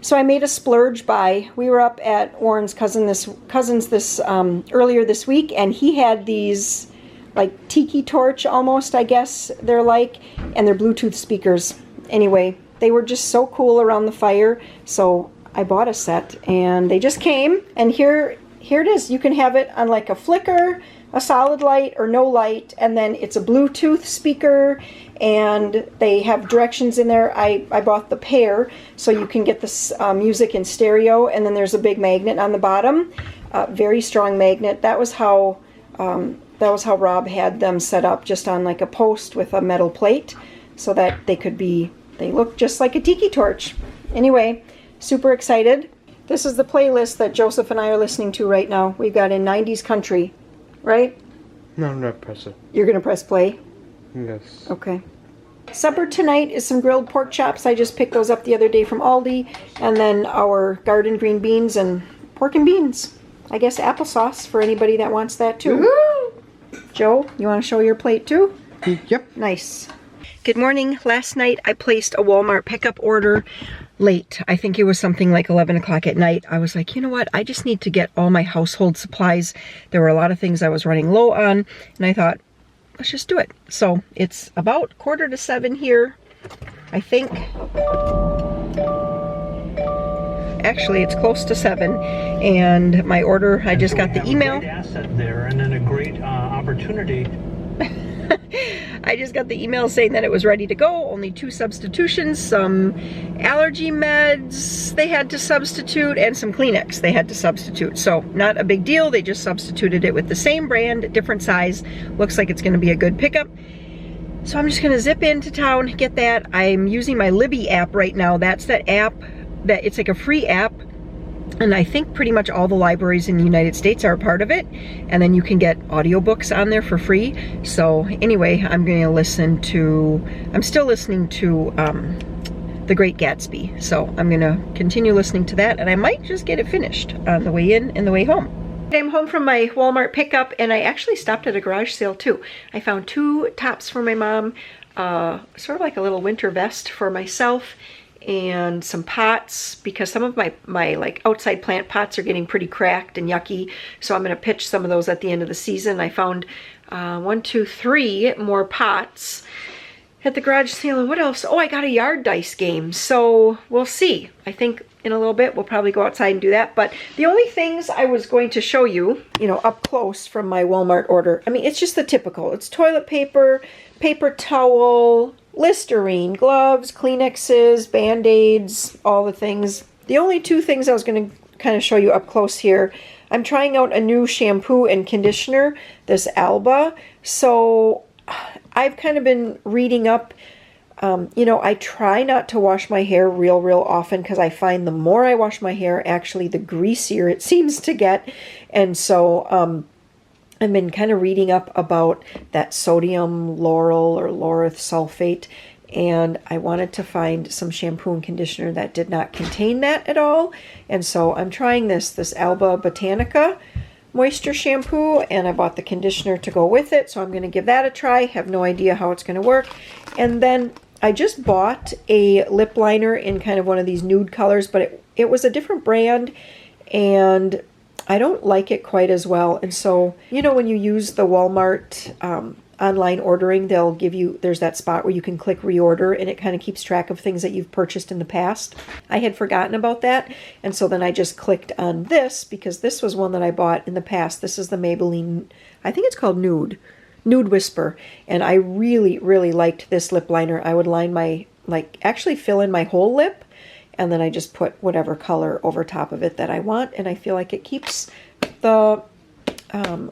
So I made a splurge buy. We were up at Warren's cousins this earlier this week, and he had these like tiki torch almost, I guess they're like, and they're Bluetooth speakers. Anyway, they were just so cool around the fire, so I bought a set, and they just came, and here it is. You can have it on like a flicker, a solid light, or no light, and then it's a Bluetooth speaker, and they have directions in there. I bought the pair, so you can get this music in stereo, and then there's a big magnet on the bottom, very strong magnet. That was how Rob had them set up, just on like a post with a metal plate, so that they look just like a tiki torch. Anyway, super excited. This is the playlist that Joseph and I are listening to right now. We've got in 90s country, right? No, I'm not pressing. You're gonna press play? Yes. Okay. Supper tonight is some grilled pork chops. I just picked those up the other day from Aldi. And then our garden green beans and pork and beans. I guess applesauce for anybody that wants that too. Woo-hoo! Joe, you want to show your plate too? Yep. Nice. Good morning. Last night I placed a Walmart pickup order late. I think it was something like 11 o'clock at night. I was like, you know what? I just need to get all my household supplies. There were a lot of things I was running low on, and I thought, let's just do it. So it's about 6:45 here, I think. Actually, it's close to 7, and my order, I just got the email. A great asset there, and then a great opportunity. I just got the email saying that it was ready to go. Only 2 substitutions, some allergy meds they had to substitute, and some Kleenex they had to substitute. So not a big deal. They just substituted it with the same brand, different size. Looks like it's going to be a good pickup. So I'm just going to zip into town, get that. I'm using my Libby app right now. That's that app that it's like a free app. And I think pretty much all the libraries in the United States are a part of it. And then you can get audiobooks on there for free. So anyway, I'm still listening to The Great Gatsby. So I'm going to continue listening to that. And I might just get it finished on the way in and the way home. I'm home from my Walmart pickup, and I actually stopped at a garage sale too. I found 2 tops for my mom, sort of like a little winter vest for myself, and some pots, because some of my like outside plant pots are getting pretty cracked and yucky, so I'm going to pitch some of those at the end of the season. I found 1, 2, 3 more pots at the garage sale. And what else? Oh, I got a yard dice game, so we'll see. I think in a little bit we'll probably go outside and do that. But the only things I was going to show you, you know, up close from my Walmart order, I mean, it's just the typical. It's toilet paper, paper towel, Listerine, gloves, Kleenexes, Band-Aids, all the things. The only 2 things I was going to kind of show you up close here, I'm trying out a new shampoo and conditioner, this Alba. So I've kind of been reading up, you know, I try not to wash my hair real often, because I find the more I wash my hair, actually the greasier it seems to get. And so I've been kind of reading up about that sodium lauryl or laureth sulfate, and I wanted to find some shampoo and conditioner that did not contain that at all. And so I'm trying this Alba Botanica moisture shampoo, and I bought the conditioner to go with it, so I'm going to give that a try. Have no idea how it's going to work. And then I just bought a lip liner in kind of one of these nude colors, but it was a different brand, and I don't like it quite as well. And so, you know, when you use the Walmart online ordering, they'll give you, there's that spot where you can click reorder, and it kind of keeps track of things that you've purchased in the past. I had forgotten about that, and so then I just clicked on this, because this was one that I bought in the past. This is the Maybelline, I think it's called Nude Whisper, and I really liked this lip liner. I would line my, like, actually fill in my whole lip, and then I just put whatever color over top of it that I want, and I feel like it keeps the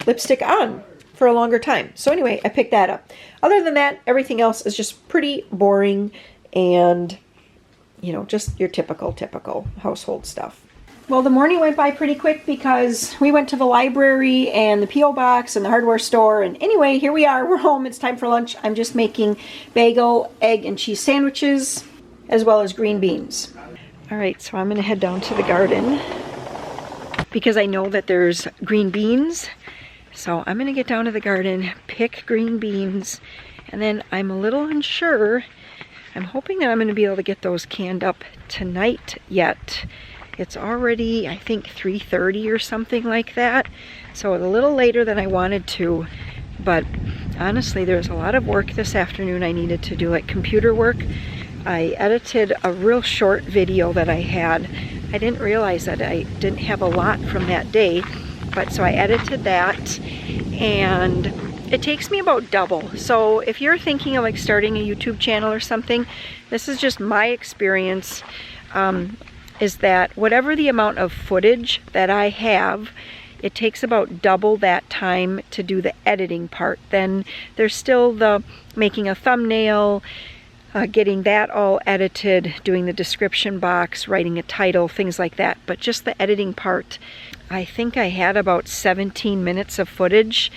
lipstick on for a longer time. So anyway, I picked that up. Other than that, everything else is just pretty boring and, you know, just your typical household stuff. Well, the morning went by pretty quick because we went to the library and the P.O. box and the hardware store. And anyway, here we are. We're home. It's time for lunch. I'm just making bagel, egg, and cheese sandwiches, as well as green beans. All right, so I'm going to head down to the garden because I know that there's green beans. So I'm going to get down to the garden, pick green beans, and then I'm a little unsure. I'm hoping that I'm going to be able to get those canned up tonight yet. It's already, I think, 3:30 or something like that. So it's a little later than I wanted to. But honestly, there's a lot of work this afternoon I needed to do, like computer work. I edited a real short video that I had. I didn't realize that I didn't have a lot from that day. But so I edited that, and it takes me about double. So if you're thinking of like starting a YouTube channel or something, this is just my experience, is that whatever the amount of footage that I have, it takes about double that time to do the editing part. Then there's still the making a thumbnail, getting that all edited, doing the description box, writing a title, things like that. But just the editing part, I think I had about 17 minutes of footage,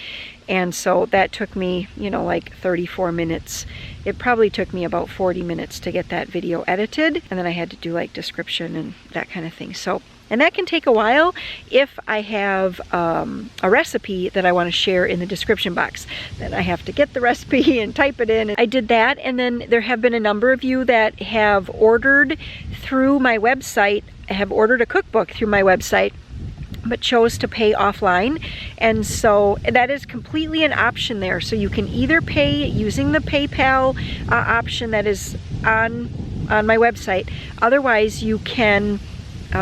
and so that took me, you know, like 34 minutes. It probably took me about 40 minutes to get that video edited, and then I had to do like description and that kind of thing. So, and that can take a while if I have a recipe that I want to share in the description box. Then I have to get the recipe and type it in. I did that, and then there have been a number of you that have ordered through my website, have ordered a cookbook through my website, but chose to pay offline. And so that is completely an option there. So you can either pay using the PayPal option that is on my website. Otherwise, you can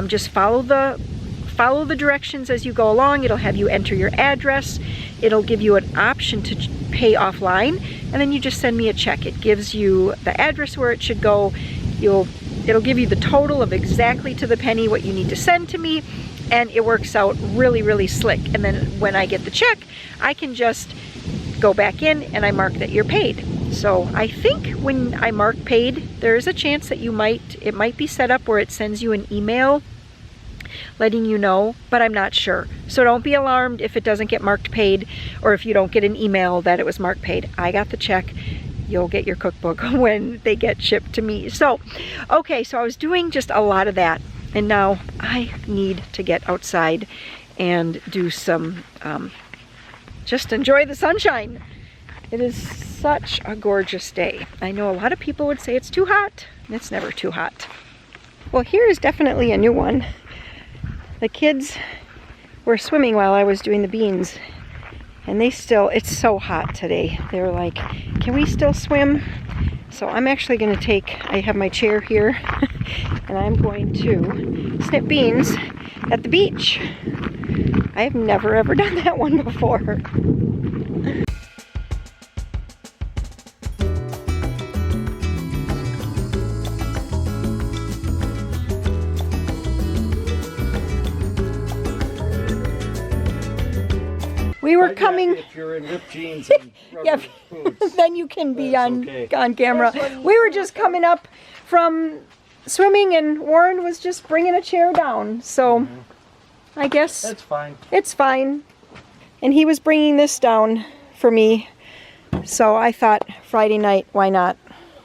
just follow the directions as you go along. It'll have you enter your address. It'll give you an option to pay offline, and then you just send me a check. It gives you the address where it should go. It'll give you the total of exactly to the penny what you need to send to me, and it works out really slick. And then when I get the check, I can just go back in and I mark that you're paid. So I think when I mark paid, there is a chance that it might be set up where it sends you an email letting you know, but I'm not sure. So don't be alarmed if it doesn't get marked paid, or if you don't get an email that it was marked paid. I got the check. You'll get your cookbook when they get shipped to me. So, okay, so I was doing just a lot of that, and now I need to get outside and do some, just enjoy the sunshine. It is such a gorgeous day. I know a lot of people would say it's too hot. It's never too hot. Well, here is definitely a new one. The kids were swimming while I was doing the beans, and they still, it's so hot today. They were like, can we still swim? So I'm actually going to take, I have my chair here, and I'm going to snip beans at the beach. I've never ever done that one before. We were coming. If you're in ripped jeans and rubber Yeah, boots. then you can be That's on okay. on camera. We were just coming up from swimming, and Warren was just bringing a chair down. So I guess That's fine. it's fine. And he was bringing this down for me. So I thought Friday night, why not?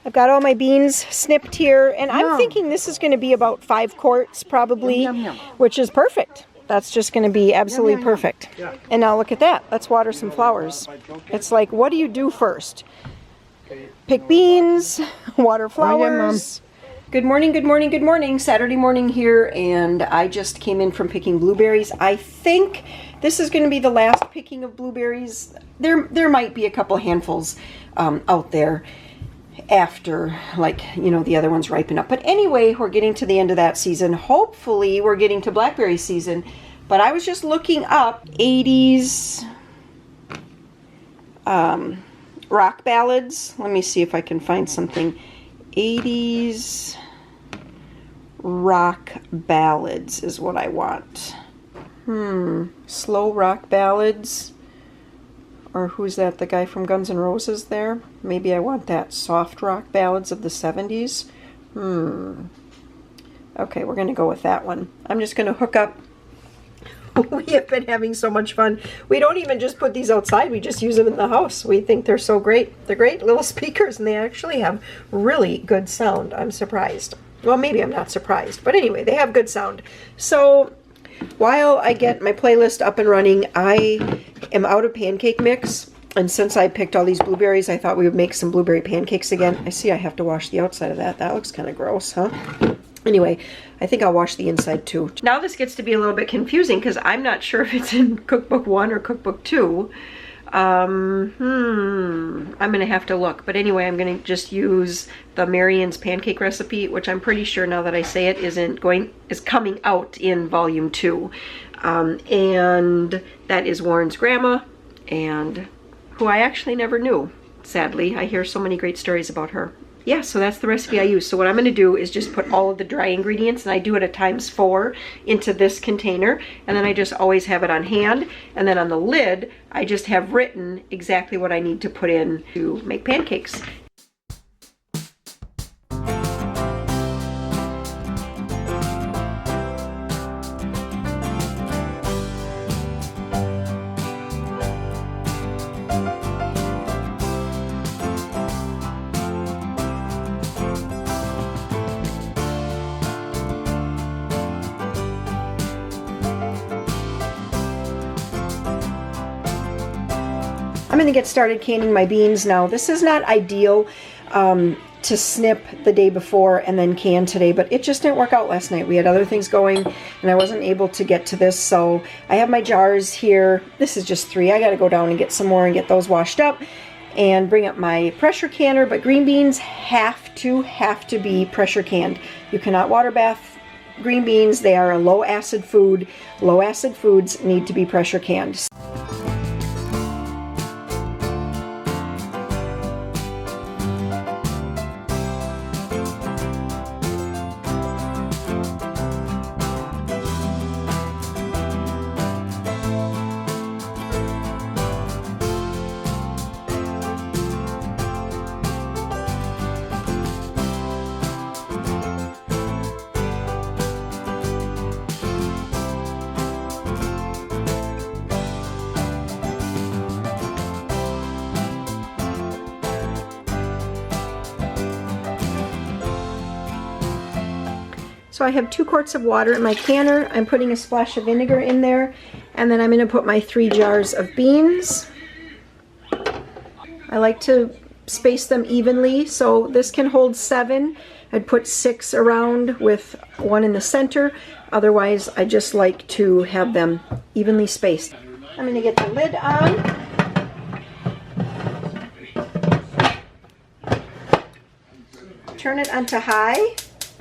I've got all my beans snipped here, and I'm thinking this is going to be about 5 quarts probably, which is perfect. That's just going to be absolutely perfect. And now look at that. Let's water some flowers. It's like, what do you do first? Pick beans, water flowers. Good morning, good morning, good morning. Saturday morning here, and I just came in from picking blueberries. I think this is going to be the last picking of blueberries. There might be a couple handfuls out there after, like, you know, the other ones ripen up. But anyway, we're getting to the end of that season. Hopefully we're getting to blackberry season. But I was just looking up 80s rock ballads. Let me see if I can find something. 80s rock ballads is what I want. Slow rock ballads. Or who's that, the guy from Guns N' Roses there? Maybe I want that. Soft rock ballads of the 70s. Okay, we're going to go with that one. I'm just going to hook up. We have been having so much fun. We don't even just put these outside. We just use them in the house. We think they're so great. They're great little speakers, and they actually have really good sound. I'm surprised. Well, maybe I'm not surprised. But anyway, they have good sound. So while I get my playlist up and running, I am out of pancake mix, and since I picked all these blueberries, I thought we would make some blueberry pancakes again. I see I have to wash the outside of that. That looks kind of gross, huh? Anyway, I think I'll wash the inside too. Now this gets to be a little bit confusing because I'm not sure if it's in cookbook 1 or cookbook 2. I'm gonna have to look, but anyway, I'm gonna just use the Marian's pancake recipe, which I'm pretty sure, now that I say it, is coming out in volume 2, and that is Warren's grandma, and who I actually never knew. Sadly, I hear so many great stories about her. Yeah, so that's the recipe I use. So what I'm going to do is just put all of the dry ingredients, and I do it at ×4 into this container, and then I just always have it on hand, and then on the lid I just have written exactly what I need to put in to make pancakes. I'm going to get started canning my beans now. This is not ideal to snip the day before and then can today, but it just didn't work out last night. We had other things going, and I wasn't able to get to this, so I have my jars here. This is just 3. I got to go down and get some more and get those washed up and bring up my pressure canner, but green beans have to be pressure canned. You cannot water bath green beans. They are a low acid food. Low acid foods need to be pressure canned. So I have 2 quarts of water in my canner. I'm putting a splash of vinegar in there, and then I'm going to put my 3 jars of beans. I like to space them evenly, so this can hold 7. I'd put 6 around with 1 in the center. Otherwise, I just like to have them evenly spaced. I'm going to get the lid on. Turn it onto high.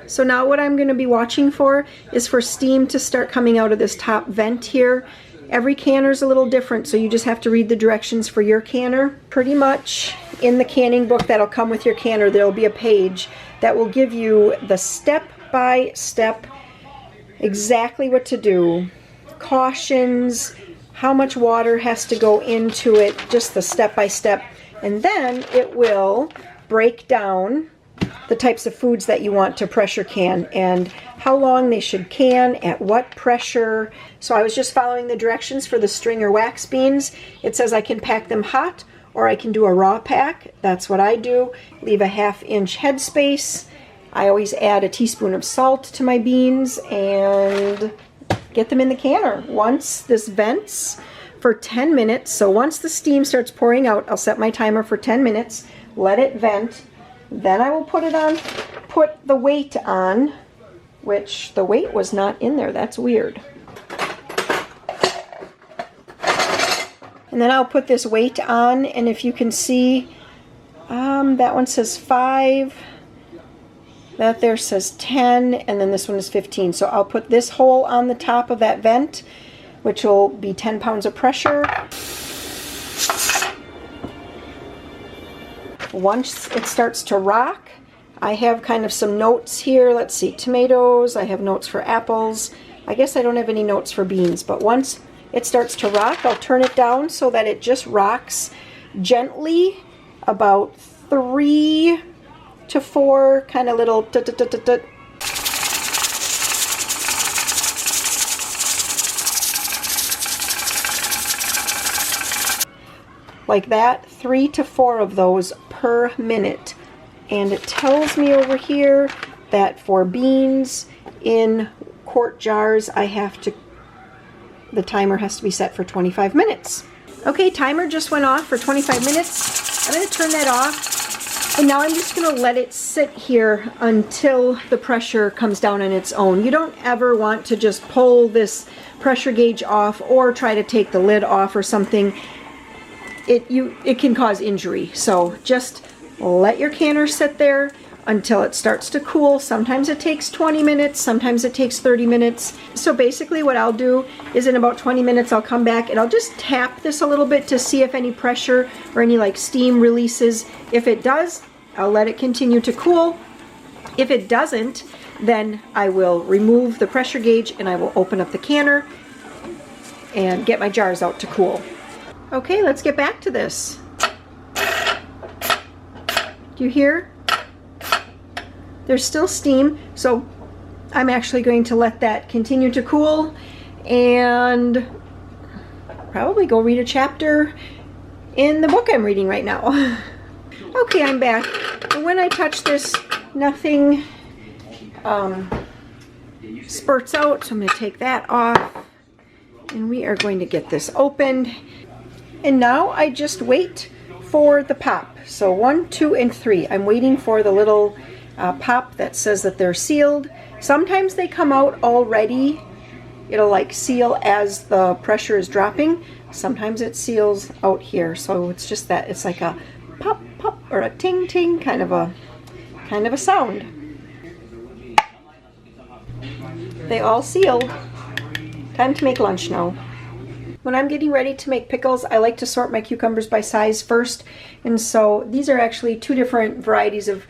So now what I'm going to be watching for is for steam to start coming out of this top vent here. Every canner is a little different, so you just have to read the directions for your canner. Pretty much in the canning book that'll come with your canner, there'll be a page that will give you the step-by-step exactly what to do. Cautions, how much water has to go into it, just the step-by-step. And then it will break down the types of foods that you want to pressure can and how long they should can, at what pressure. So I was just following the directions for the string or wax beans. It says I can pack them hot or I can do a raw pack. That's what I do. Leave a 1/2 inch headspace. I always add a teaspoon of salt to my beans and get them in the canner. Once this vents for 10 minutes, so once the steam starts pouring out, I'll set my timer for 10 minutes, let it vent. Then I will put the weight on, which the weight was not in there. That's weird. And then I'll put this weight on, and if you can see, that one says 5, that there says 10, and then this one is 15. So I'll put this hole on the top of that vent, which will be 10 pounds of pressure. Once it starts to rock, I have kind of some notes here. Let's see, tomatoes, I have notes for apples. I guess I don't have any notes for beans, but once it starts to rock, I'll turn it down so that it just rocks gently, about 3 to 4 kind of little tut-tut-tut-tut. Like that, 3 to 4 of those per minute. And it tells me over here that for beans in quart jars, the timer has to be set for 25 minutes. Okay, timer just went off for 25 minutes. I'm going to turn that off. And now I'm just going to let it sit here until the pressure comes down on its own. You don't ever want to just pull this pressure gauge off or try to take the lid off or something. It can cause injury. So just let your canner sit there until it starts to cool. Sometimes it takes 20 minutes, sometimes it takes 30 minutes. So basically what I'll do is in about 20 minutes I'll come back and I'll just tap this a little bit to see if any pressure or any like steam releases. If it does, I'll let it continue to cool. If it doesn't, then I will remove the pressure gauge and I will open up the canner and get my jars out to cool. Okay, let's get back to this. Do you hear? There's still steam, so I'm actually going to let that continue to cool and probably go read a chapter in the book I'm reading right now. Okay, I'm back. And when I touch this, nothing spurts out, so I'm going to take that off. And we are going to get this opened. And now I just wait for the pop. So 1, 2, and 3. I'm waiting for the little pop that says that they're sealed. Sometimes they come out already. It'll like seal as the pressure is dropping. Sometimes it seals out here. So it's just that it's like a pop, pop, or a ting, ting, kind of a sound. They all sealed. Time to make lunch now. When I'm getting ready to make pickles, I like to sort my cucumbers by size first. And so these are actually 2 different varieties of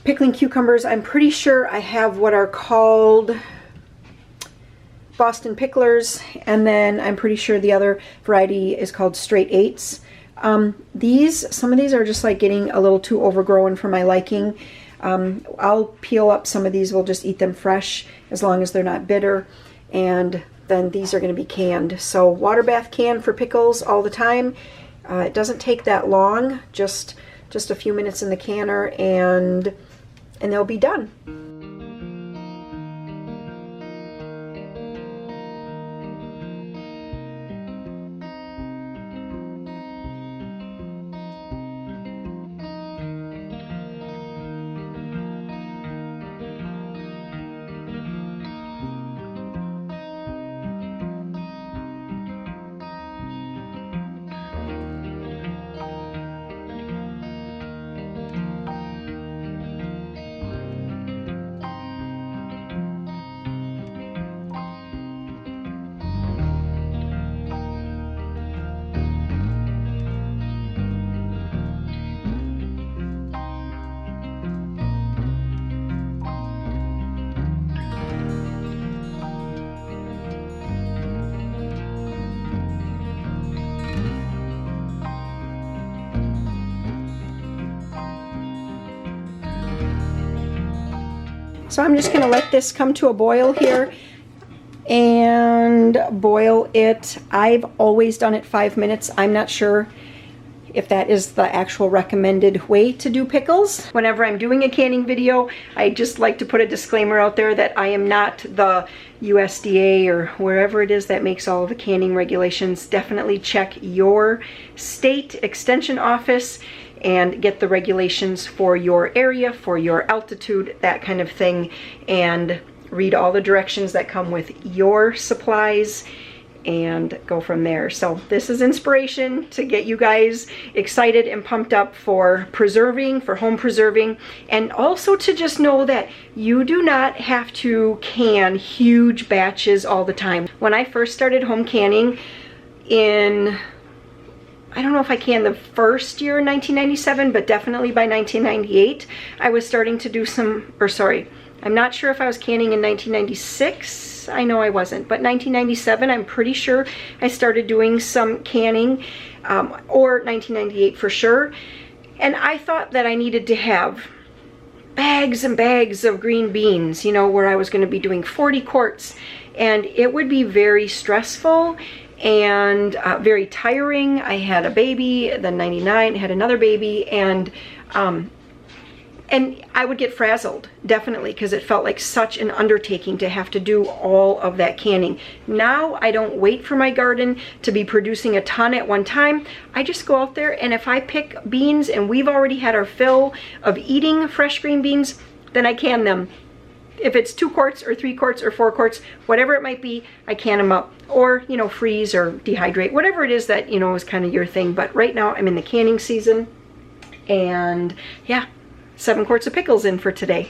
pickling cucumbers. I'm pretty sure I have what are called Boston picklers, and then I'm pretty sure the other variety is called straight 8s. Some of these are just like getting a little too overgrown for my liking. I'll peel up some of these. We'll just eat them fresh as long as they're not bitter. And then these are going to be canned. So water bath can for pickles all the time. It doesn't take that long, just a few minutes in the canner and they'll be done. So I'm just gonna let this come to a boil here and boil it. I've always done it 5 minutes. I'm not sure if that is the actual recommended way to do pickles. Whenever I'm doing a canning video, I just like to put a disclaimer out there that I am not the USDA or wherever it is that makes all the canning regulations. Definitely check your state extension office and get the regulations for your area, for your altitude, that kind of thing, and read all the directions that come with your supplies and go from there. So this is inspiration to get you guys excited and pumped up for preserving, for home preserving, and also to just know that you do not have to can huge batches all the time. When I first started home canning in, I don't know if I canned the first year in 1997, but definitely by 1998, I was starting to do some, or sorry, I'm not sure if I was canning in 1996. I know I wasn't, but 1997, I'm pretty sure I started doing some canning, or 1998 for sure. And I thought that I needed to have bags and bags of green beans, you know, where I was going to be doing 40 quarts, and it would be very stressful and very tiring. I had a baby, then 99, had another baby, and I would get frazzled, definitely, because it felt like such an undertaking to have to do all of that canning. Now I don't wait for my garden to be producing a ton at one time. I just go out there, and if I pick beans and we've already had our fill of eating fresh green beans, then I can them. If it's 2 quarts or 3 quarts or 4 quarts, whatever it might be, I can them up. Or, you know, freeze or dehydrate, whatever it is that, you know, is kind of your thing. But right now I'm in the canning season, and yeah, 7 quarts of pickles in for today.